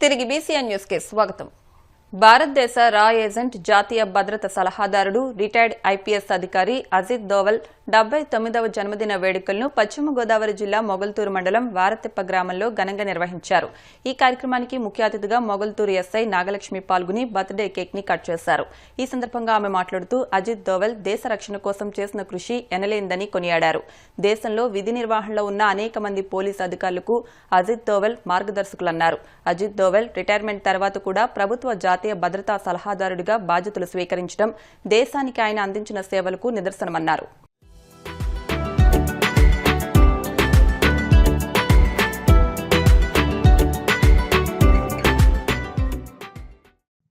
తిరిగి BCN news కి స్వాగతం. భారతదేశ రా ఏజెంట్, జాతీయ భద్రత సలహాదారుడు, రిటైర్డ్ ఐపీఎస్ అధికారి అజిత్ దోవల్ 79వ జన్మదిన వేడుకలను పశ్చిమ గోదావరి జిల్లా మొగల్తూరు మండలం వారతిప్ప గ్రామంలో ఘనంగా నిర్వహించారు. ఈ కార్యక్రమానికి ముఖ్య అతిథిగా మొగల్తూరు ఎస్ఐ నాగలక్ష్మి పాల్గొని బర్త్డే కేక్ ని కట్ చేశారు. ఈ సందర్భంగా ఆమె మాట్లాడుతూ అజిత్ దోవల్ దేశ రక్షణ కోసం చేసిన కృషి ఎనలేనిదని కొనియాడారు. దేశంలో విధి నిర్వహణలో ఉన్న అనేక మంది పోలీసు అధికారులకు అజిత్ దోవల్ మార్గదర్శకులన్నారు. అజిత్ దోవల్ రిటైర్మెంట్ తర్వాత కూడా ప్రభుత్వ జాతీయ భద్రతా సలహాదారుడిగా బాధ్యతలు స్వీకరించడం దేశానికి ఆయన అందించిన సేవలకు నిదర్శనమన్నారు.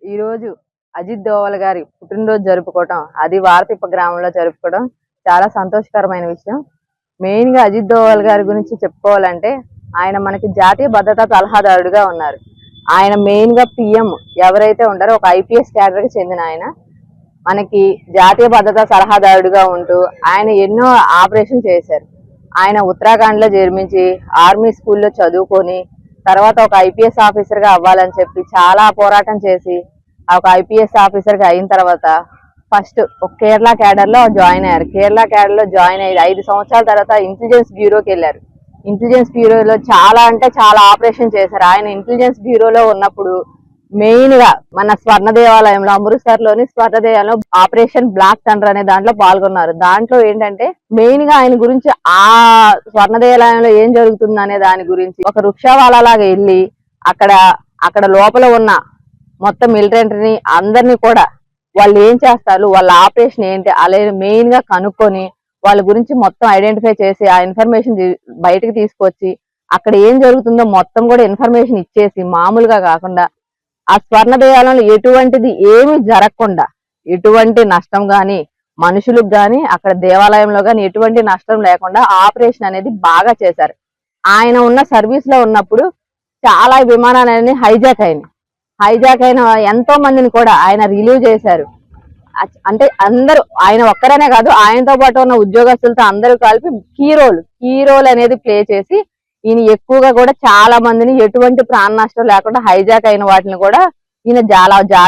ఈరోజు అజిత్ దోవల్ గారి పుట్టినరోజు జరుపుకోవడం, అది వారతిప్ప గ్రామంలో జరుపుకోవడం చాలా సంతోషకరమైన విషయం. మెయిన్ గా అజిత్ దోవల్ గారి గురించి చెప్పుకోవాలంటే ఆయన మనకి జాతీయ భద్రతా సలహాదారుడిగా ఉన్నారు. ఆయన మెయిన్ గా పిఎం ఎవరైతే ఉంటారో ఒక ఐపీఎస్ క్యాడర్ కి చెందిన ఆయన మనకి జాతీయ భద్రతా సలహాదారుడిగా ఉంటూ ఆయన ఎన్నో ఆపరేషన్ చేశారు. ఆయన ఉత్తరాఖండ్ లో జన్మించి ఆర్మీ స్కూల్లో చదువుకొని తర్వాత ఒక ఐపీఎస్ ఆఫీసర్ గా అవ్వాలని చెప్పి చాలా పోరాటం చేసి ఒక ఐపీఎస్ ఆఫీసర్ గా అయిన తర్వాత ఫస్ట్ ఒక కేరళ క్యాడర్ లో జాయిన్ అయ్యారు. కేరళ క్యాడర్ లో జాయిన్ అయ్యి 5 సంవత్సరాల తర్వాత ఇంటెలిజెన్స్ బ్యూరోకి వెళ్ళారు. ఇంటెలిజెన్స్ బ్యూరోలో చాలా ఆపరేషన్ చేశారు. ఆయన ఇంటెలిజెన్స్ బ్యూరోలో ఉన్నప్పుడు మెయిన్ గా మన స్వర్ణ దేవాలయంలో, అమృత్సర్ లోని స్వర్ణ దేవాలయంలో ఆపరేషన్ బ్లాక్ థండర్ అనే దాంట్లో పాల్గొన్నారు. దాంట్లో ఏంటంటే మెయిన్ గా ఆయన గురించి ఆ స్వర్ణ దేవాలయంలో ఏం జరుగుతుంది అనే దాని గురించి ఒక వృక్షవాలలాగా వెళ్ళి అక్కడ లోపల ఉన్న మొత్తం మిలిటరీని అందరినీ కూడా వాళ్ళు ఏం చేస్తారు, వాళ్ళ ఆపరేషన్ ఏంటి అలాగే మెయిన్ గా కనుక్కొని వాళ్ళ గురించి మొత్తం ఐడెంటిఫై చేసి ఆ ఇన్ఫర్మేషన్ బయటకు తీసుకొచ్చి అక్కడ ఏం జరుగుతుందో మొత్తం కూడా ఇన్ఫర్మేషన్ ఇచ్చేసి మామూలుగా కాకుండా ఆ స్వర్ణ దేవాలయంలో ఎటువంటిది ఏమి జరగకుండా, ఎటువంటి నష్టం గాని మనుషులకు గాని అక్కడ దేవాలయంలో గాని ఎటువంటి నష్టం లేకుండా ఆపరేషన్ అనేది బాగా చేశారు. ఆయన ఉన్న సర్వీస్ లో ఉన్నప్పుడు చాలా విమానాలన్నీ హైజాక్ అయిన ఎంతో మందిని కూడా ఆయన రిలీవ్ చేశారు. అంటే అందరూ, ఆయన ఒక్కరనే కాదు, ఆయనతో పాటు ఉన్న ఉద్యోగస్తులతో అందరూ కలిపి కీ రోల్ అనేది ప్లే చేసి ఈయన ఎక్కువగా కూడా చాలా మందిని ఎటువంటి ప్రాణ నష్టం లేకుండా హైజాక్ అయిన వాటిని కూడా ఈయన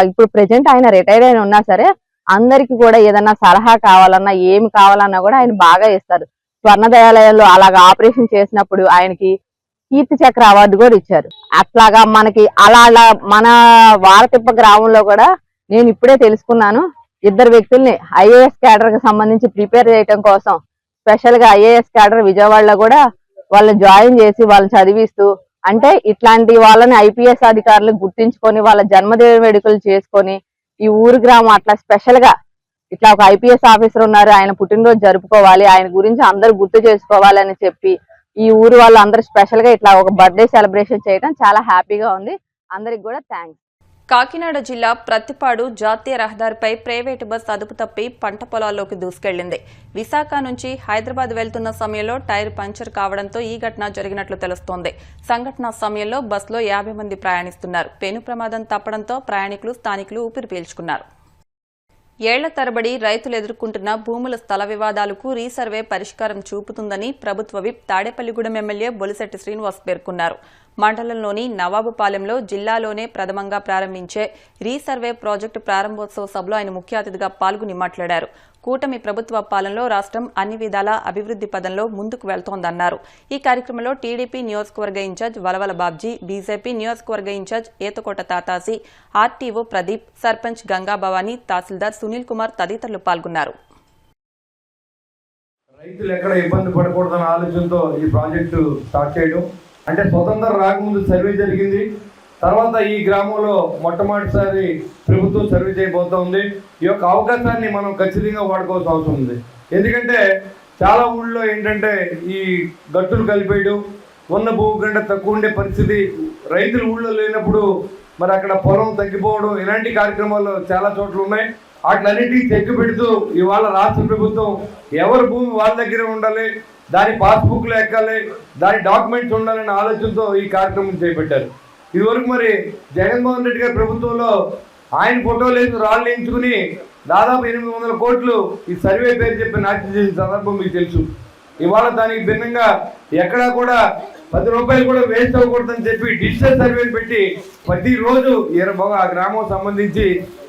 ఇప్పుడు ప్రెసెంట్ ఆయన రిటైర్ అయిన ఉన్నా సరే అందరికి కూడా ఏదన్నా సలహా కావాలన్నా ఏమి కావాలన్నా కూడా ఆయన బాగా ఇస్తారు. స్వర్ణ దేవాలయంలో అలాగా ఆపరేషన్ చేసినప్పుడు ఆయనకి కీర్తి చక్ర అవార్డు కూడా ఇచ్చారు. అట్లాగా మనకి అలా మన వారతిప్ప గ్రామంలో కూడా నేను ఇప్పుడే తెలుసుకున్నాను, 2 వ్యక్తుల్ని ఐఏఎస్ క్యాడర్ కి సంబంధించి ప్రిపేర్ చేయడం కోసం స్పెషల్ గా ఐఏఎస్ క్యాడర్ విజయవాడలో కూడా వాళ్ళని జాయిన్ చేసి వాళ్ళని చదివిస్తూ, అంటే ఇట్లాంటి వాళ్ళని ఐపీఎస్ అధికారులు గుర్తించుకొని వాళ్ళ జన్మదిన వేడుకలు చేసుకొని ఈ ఊరు గ్రామం అట్లా స్పెషల్ గా ఇట్లా ఒక ఐపీఎస్ ఆఫీసర్ ఉన్నారు, ఆయన పుట్టినరోజు జరుపుకోవాలి, ఆయన గురించి అందరూ గుర్తు చేసుకోవాలి అని చెప్పి ఈ ఊరు వాళ్ళు అందరూ స్పెషల్ గా ఇట్లా ఒక బర్త్డే సెలబ్రేషన్ చేయడం చాలా హ్యాపీగా ఉంది. అందరికి కూడా థ్యాంక్స్. కాకినాడ జిల్లా ప్రత్తిపాడు జాతీయ రహదారిపై ప్రైవేటు బస్ అదుపు తప్పి పంట పొలాల్లోకి దూసుకెళ్లింది. విశాఖ నుంచి హైదరాబాద్ వెళ్తున్న సమయంలో టైర్ పంచర్ కావడంతో ఈ ఘటన జరిగినట్లు తెలుస్తోంది. సంఘటన సమయంలో బస్సులో 50 మంది ప్రయాణిస్తున్నారు. పెను ప్రమాదం తప్పడంతో ప్రయాణికులు, స్థానికులు ఊపిరి పీల్చుకున్నారు. ఏళ్ల తరబడి రైతులు ఎదుర్కొంటున్న భూముల స్థల వివాదాలకు రీసర్వే పరిష్కారం చూపుతుందని ప్రభుత్వ విప్ తాడేపల్లిగూడెం ఎమ్మెల్యే బొలిశెట్టి శ్రీనివాస్ పేర్కొన్నారు. మండలంలోని నవాబుపాలెంలో జిల్లాలోనే ప్రథమంగా ప్రారంభించే రీసర్వే ప్రాజెక్టు ప్రారంభోత్సవ సభలో ఆయన ముఖ్య అతిథిగా పాల్గొని మాట్లాడారు. కూటమి ప్రభుత్వ పాలనలో రాష్ట్రం అన్ని విధాల అభివృద్ది పదంలో ముందుకు వెళ్తోందన్నారు. ఈ కార్యక్రమంలో టీడీపీ నియోజకవర్గ ఇన్ఛార్జ్ వలవల బాబ్జీ, బీజేపీ నియోజకవర్గ ఇన్ఛార్జ్ ఏతకోట తాతాసి, ఆర్టీఓ ప్రదీప్, సర్పంచ్ గంగా భవానీ, తహసీల్దార్ సునీల్ కుమార్ తదితరులు పాల్గొన్నారు. రైతులు ఎక్కడ ఇబ్బంది పడకూడదన్న ఆలోచనతో ఈ ప్రాజెక్టు స్టార్ట్ చేయడం, అంటే స్వతంత్రం రాకముందు సర్వే జరిగింది, తర్వాత ఈ గ్రామంలో మొట్టమొదటిసారి ప్రభుత్వం సర్వే చేయబోతా ఉంది. ఈ యొక్క అవకాశాన్ని మనం ఖచ్చితంగా వాడుకోవాల్సిన అవసరం ఉంది. ఎందుకంటే చాలా ఊళ్ళో ఏంటంటే ఈ గట్టులు కలిపేయడం, ఉన్న భూమి కంటే తక్కువ ఉండే పరిస్థితి, రైతులు ఊళ్ళో లేనప్పుడు మరి అక్కడ పొలం తగ్గిపోవడం, ఇలాంటి కార్యక్రమాలు చాలా చోట్ల ఉన్నాయి. వాటిలన్నిటికీ చెక్కు పెడుతూ ఇవాళ రాష్ట్ర ప్రభుత్వం ఎవరి భూమి వాళ్ళ దగ్గర ఉండాలి, దాని పాస్బుక్లు ఎక్కాలి, దాని డాక్యుమెంట్స్ ఉండాలనే ఆలోచనతో ఈ కార్యక్రమం చేపట్టారు. ఇదివరకు మరి జగన్మోహన్ రెడ్డి గారి ప్రభుత్వంలో ఆయన ఫోటోలు వేసి రాళ్ళు వేయించుకుని దాదాపు 800 కోట్లు ఈ సర్వే పేరు చెప్పి నాట్యం చేసిన సందర్భం మీకు తెలుసు. ఇవాళ దానికి భిన్నంగా ఎక్కడా కూడా రూపాయలు కూడా వేస్ట్ అవ్వకూడదని చెప్పి డిజిటల్ సర్వేని పెట్టి ప్రతిరోజు ఆ గ్రామం సంబంధించి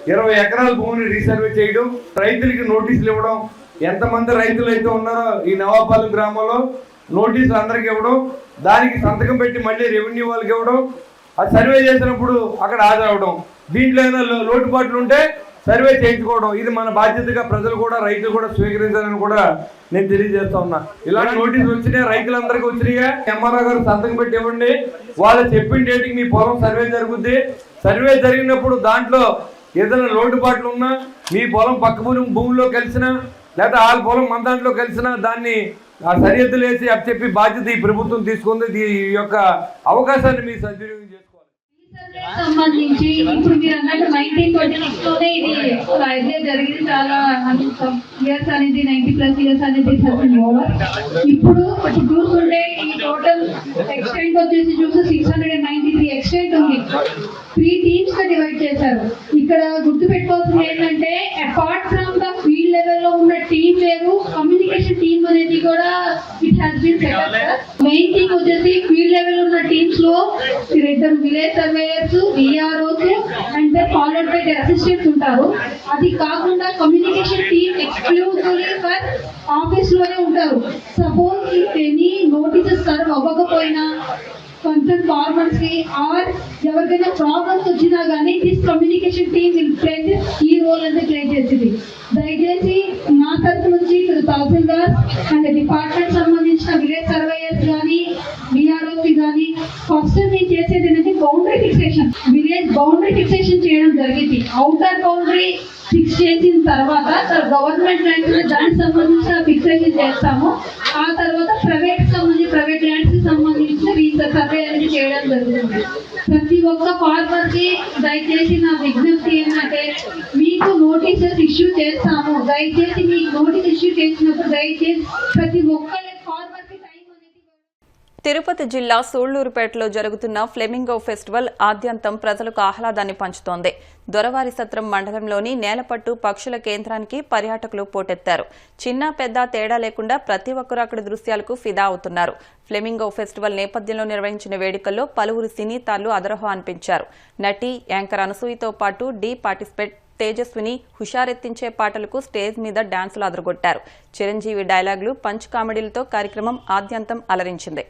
20 ఎకరాల భూమిని రీసర్వే చేయడం, రైతులకి నోటీసులు ఇవ్వడం, ఎంతమంది రైతులు అయితే ఉన్నారో ఈ నవాపాలెం గ్రామంలో నోటీసులు అందరికి ఇవ్వడం, దానికి సంతకం పెట్టి మళ్ళీ రెవెన్యూ వాళ్ళకి ఇవ్వడం, అది సర్వే చేసినప్పుడు అక్కడ హాజరవడం, దీంట్లో ఏమైనా లోటుపాట్లు ఉంటే సర్వే చేయించుకోవడం. ఇది మన బాధ్యతగా ప్రజలు కూడా రైతులు కూడా స్వీకరించాలని కూడా నేను తెలియజేస్తా ఉన్నా. ఇలాంటి నోటీసులు వచ్చినాయి, రైతులందరికీ వచ్చినాయిగా, ఎంఆర్ఓ గారు సంతకం పెట్టి ఇవ్వండి. వాళ్ళు చెప్పిన డేట్కి మీ పొలం సర్వే జరుగుద్ది. సర్వే జరిగినప్పుడు దాంట్లో ఏదైనా లోటుపాట్లు ఉన్నా, మీ పొలం పక్క భూమిలో కలిసినా లేదా వాళ్ళ పొలం మన దాంట్లో కలిసినా దాన్ని ఆ సరిహద్దులు వేసి చెప్పి బాధ్యత ఈ ప్రభుత్వం తీసుకుంది. ఈ యొక్క అవకాశాన్ని మీ సద్వినియోగం చేసుకోవాలి. సంబంధించి ఇప్పుడు మీరు అన్నట్టు 1926 లోనే ఇది ఐడియా జరిగింది. చాలా ఇయర్స్ అనేది 90+ ఇయర్స్ అనేది ఇప్పుడు చూస్తుంటే ఈ టోటల్ ఎక్స్టెంట్ వచ్చేసి చూస్తే 693 ఎక్స్టెంట్ ఉంది. 3 టీమ్స్ గా డివైడ్ చేశారు. ఇక్కడ గుర్తు పెట్టుకోవాల్సింది ఏంటంటే apart from the field level లో ఉన్న టీమ్ వేరు, కమ్యూనికేషన్ టీమ్ అనేది కూడా it has been setup. Main thing వచ్చేసి ఫీల్డ్ లెవెల్ ఉన్న టీమ్స్ లో 2 village surveyors, VROs and followed by the assistants ఉంటారు. అది కాకుండా communication team exclusively for office లోనే ఉంటారు. Suppose if any notices serve అవ్వకపోయినా కన్సర్న్ ఫార్మర్స్ కి ఆర్ ఎవరికైనా ప్రాబ్లమ్స్ వచ్చినా కానీ this communication team will play ఈ రోల్ అనేది ప్లే చేసింది. దయచేసి నా తరఫు నుంచి తహసీల్దార్ అండ్ డిపార్ట్మెంట్ సంబంధించిన విలేజ్ సర్వేయర్స్ కానీ విఆర్ఓకి కానీ ఫస్ట్ నేను చేసేది ఏంటంటే boundary fixation, village boundary fixation చేయడం జరిగింది. అవుటర్ బౌండరీ ఫిక్స్ చేసిన తర్వాత గవర్నమెంట్ ల్యాండ్స్ దానికి సంబంధించిన ఫిక్సేషన్ చేస్తాము. ఆ తర్వాత ప్రైవేట్ ల్యాండ్స్ కి సంబంధించిన సర్వే అనేది చేయడం జరుగుతుంది. ప్రతి ఒక్క ఫార్మర్ కి దయచేసి నా విజ్ఞప్తి ఏంటంటే మీకు నోటీసెస్ ఇష్యూ చేస్తాము. దయచేసి మీకు నోటీస్ ఇష్యూ చేసినప్పుడు దయచేసి ప్రతి ఒక్క ఫార్మర్ కి టైం అనేది. తిరుపతి జిల్లా సూళ్లూరుపేటలో జరుగుతున్న ఫ్లెమింగో ఫెస్టివల్ ఆద్యంతం ప్రజలకు ఆహ్లాదాన్ని పంచుతోంది. దొరవారి సత్రం మండలంలోని నేలపట్టు పక్షుల కేంద్రానికి పర్యాటకులు పోటెత్తారు. చిన్న పెద్ద తేడా లేకుండా ప్రతి ఒక్కరూ అక్కడి దృశ్యాలకు ఫిదా అవుతున్నారు. ఫ్లెమింగో ఫెస్టివల్ నేపథ్యంలో నిర్వహించిన వేడుకల్లో పలువురు సినీ తారలు అదరహో అనిపించారు. నటి యాంకర్ అనసూయతో పాటు పార్టిసిపేట్ తేజస్విని హుషారెత్తించే పాటలకు స్టేజ్ మీద డాన్సులు అదరగొట్టారు. చిరంజీవి డైలాగులు, పంచ్ కామెడీలతో కార్యక్రమం ఆద్యంతం అలరించింది.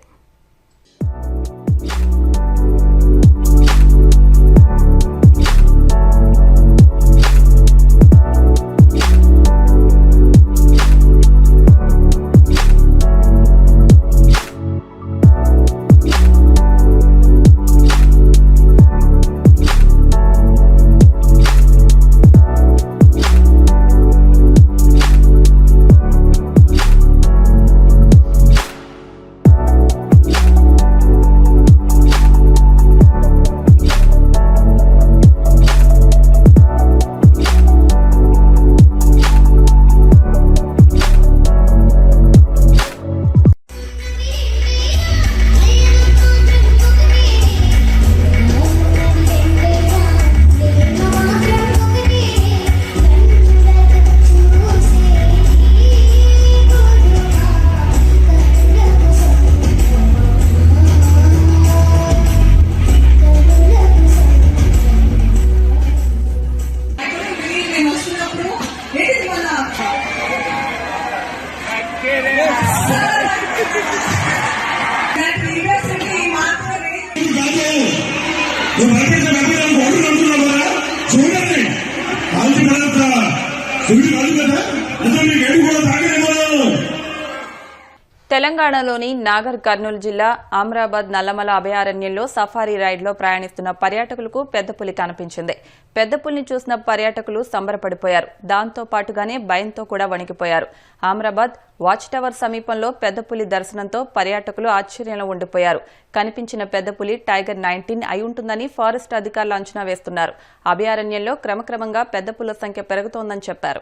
తెలంగాణలోని నాగర్ కర్నూలు జిల్లా అమ్రాబాద్ నల్లమల అభయారణ్యంలో సఫారీ రైడ్లో ప్రయాణిస్తున్న పర్యాటకులకు పెద్దపులి కనిపించింది. పెద్దపులిని చూసిన పర్యాటకులు సంబరపడిపోయారు. దాంతో పాటుగానే భయంతో కూడా వణికిపోయారు. అమ్రాబాద్ వాచ్ టవర్ సమీపంలో పెద్దపులి దర్శనంతో పర్యాటకులు ఆశ్చర్యంలో ఉండిపోయారు. కనిపించిన పెద్దపులి టైగర్ 19 అయి ఉంటుందని ఫారెస్ట్ అధికారులు అంచనా వేస్తున్నారు. అభయారణ్యంలో క్రమక్రమంగా పెద్దపుల సంఖ్య పెరుగుతోందని చెప్పారు.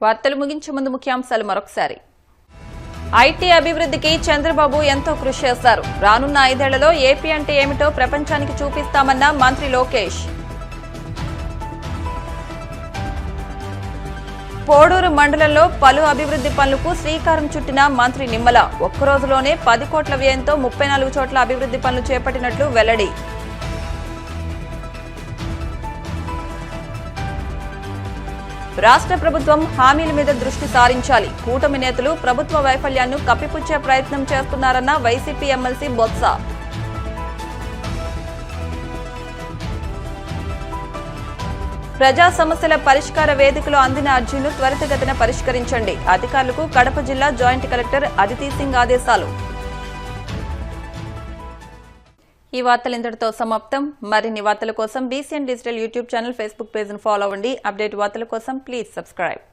వార్తలు ముగించే ముందు ముఖ్యాంశాలు మరొకసారి. ఐటీ అభివృద్ధికి చంద్రబాబు ఎంతో కృషి చేశారు. రానున్న 5 ఏళ్లలో ఏపీ అంటే ఏమిటో ప్రపంచానికి చూపిస్తామన్న మంత్రి లోకేష్. పోడూరు మండలంలో పలు అభివృద్ధి పనులకు శ్రీకారం చుట్టిన మంత్రి నిమ్మల ఒక్కరోజులోనే 10 కోట్ల వ్యయంతో 34 చోట్ల అభివృద్ధి పనులు చేపట్టినట్లు వెల్లడి. రాష్ట్ర ప్రభుత్వం హామీల మీద దృష్టి సారించాలి. కూటమి నేతలు ప్రభుత్వ వైఫల్యాన్ని కప్పిపుచ్చే ప్రయత్నం చేస్తున్నారన్న వైసీపీ ఎమ్మెల్సీ బొత్స. ప్రజా సమస్యల పరిష్కార వేదికలో అందిన అర్జీలు త్వరితగతిన పరిష్కరించండి. అధికారులకు కడప జిల్లా జాయింట్ కలెక్టర్ అదితి సింగ్ ఆదేశాలు. ఈ వార్తలు ఇంతటితో సమాప్తం. మరిన్ని వార్తల కోసం BCN digital YouTube channel, Facebook పేజ్ను ఫాలో అవ్వండి. అప్డేట్ వార్తల కోసం ప్లీజ్ సబ్స్క్రైబ్.